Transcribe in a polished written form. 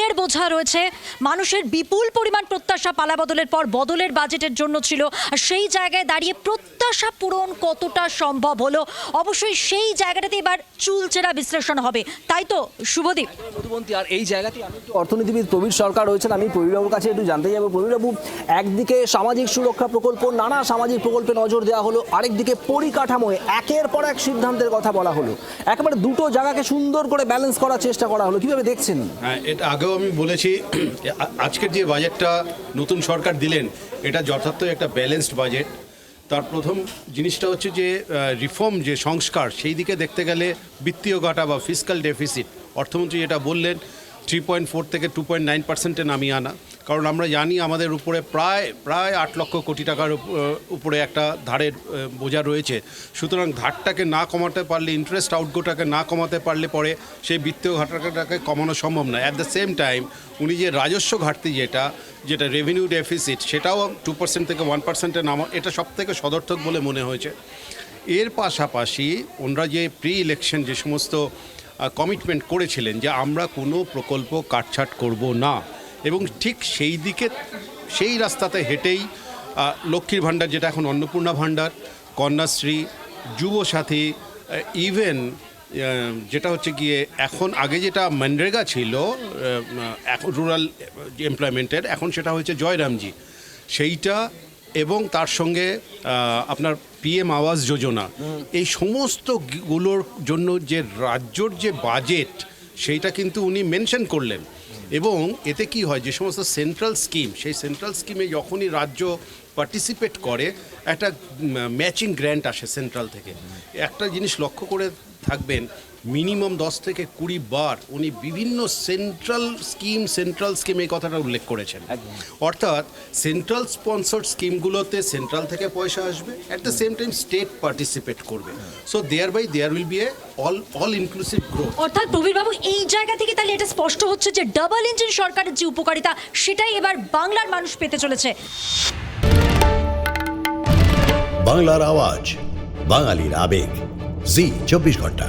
ঋণের বোঝা রয়েছে, মানুষের বিপুল পরিমাণ প্রত্যাশা পালাবদলের পর বদলের বাজেটের জন্য ছিল। আর সেই জায়গায় দাঁড়িয়ে প্রত্যাশা পূরণ কতটা সম্ভব হলো, অবশ্যই সেই জায়গাটাতে এবার চুলচেরা বিশ্লেষণ হবে, তাই তো শুভদীপ? মধুবন্তী, আর এই জায়গাতে আমি একটু অর্থনীতিবিদ প্রবীর সরকার রয়েছেন, আমি প্রবীরবাবুর কাছে একটু জানতে যাবো। প্রবীরবাবু, একদিকে সামাজিক সুরক্ষা প্রকল্প, নানা সামাজিক প্রকল্পে নজর দেওয়া হলো, আরেকদিকে পরিকাঠামোয় একের পর এক সিদ্ধান্তের কথা বলা হলো, একেবারে দুটো জায়গাকে সুন্দর করে ব্যালেন্স করার চেষ্টা করা হলো, কিভাবে দেখছেন? হ্যাঁ, এটা আগেও আমি বলেছি, আজকের যে বাজেটটা নতুন সরকার দিলেন এটা যথার্থই একটা ব্যালেন্সড বাজেট। তার প্রথম জিনিসটা হচ্ছে যে রিফর্ম, যে সংস্কার, সেই দিকে দেখতে গেলে বিত্তীয় ঘাটা বা ফিসক্যাল ডেফিসিট, অর্থমন্ত্রী যেটা বললেন 3.4 থেকে 2.9%-এ নামিয়ে আনা। কারণ আমরা জানি আমাদের উপরে প্রায় 8 লক্ষ কোটি টাকার উপরে একটা ধারের বোঝা রয়েছে। সুতরাং ধারটাকে না কমাতে পারলে, ইন্টারেস্ট আউটগোটাকে না কমাতে পারলে পরে সেই বিত্তীয় ঘাটাটাকে কমানো সম্ভব না। অ্যাট দ্য সেম টাইম উনি যে রাজস্ব ঘাটতি, যেটা রেভিনিউ ডেফিসিট, সেটাও 2% থেকে 1%-এ নামা, এটা সব থেকে সদর্থক বলে মনে হয়েছে। এর পাশাপাশি ওনারা যে প্রি ইলেকশন যে সমস্ত কমিটমেন্ট করেছিলেন যে আমরা কোনো প্রকল্প কাটছাট করব না, এবং ঠিক সেই রাস্তাতে হেঁটেই লক্ষ্মীর ভাণ্ডার, যেটা এখন অন্নপূর্ণা ভাণ্ডার, কন্যাশ্রী, যুবসাথী, ইভেন যেটা হচ্ছে গিয়ে এখন আগে যেটা মনরেগা ছিল, এখন রুরাল এমপ্লয়মেন্টের, এখন সেটা হয়েছে জয়রামজি, সেইটা, এবং তার সঙ্গে আপনার PM আবাস যোজনা, এই সমস্তগুলোর জন্য যে রাজ্যর যে বাজেট, সেইটা কিন্তু উনি মেনশন করলেন। এবং এতে কি হয়, যে সমস্ত সেন্ট্রাল স্কিম, সেই সেন্ট্রাল স্কিমে যখনই রাজ্য পার্টিসিপেট করে একটা ম্যাচিং গ্র্যান্ট আসে সেন্ট্রাল থেকে। একটা জিনিস লক্ষ্য করে থাকবেন, মিনিমাম 10 থেকে 20 বার উনি বিভিন্ন সেন্ট্রাল স্কিম এই কথাটা উল্লেখ করেছেন। অর্থাৎ সেন্ট্রাল স্পন্সর্ড স্কিমগুলোতে সেন্ট্রাল থেকে পয়সা আসবে, at the same time state participate করবে। So there will be a all inclusive growth. অর্থাৎ প্রবীরবাবু, এই জায়গা থেকে তাহলে এটা স্পষ্ট হচ্ছে যে ডাবল ইঞ্জিন সরকারের যে উপকারিতা, সেটাই এবার বাংলার মানুষ পেতে চলেছে। বাংলার আওয়াজ, বাঙালির আবেগ, জি 24 ঘন্টা।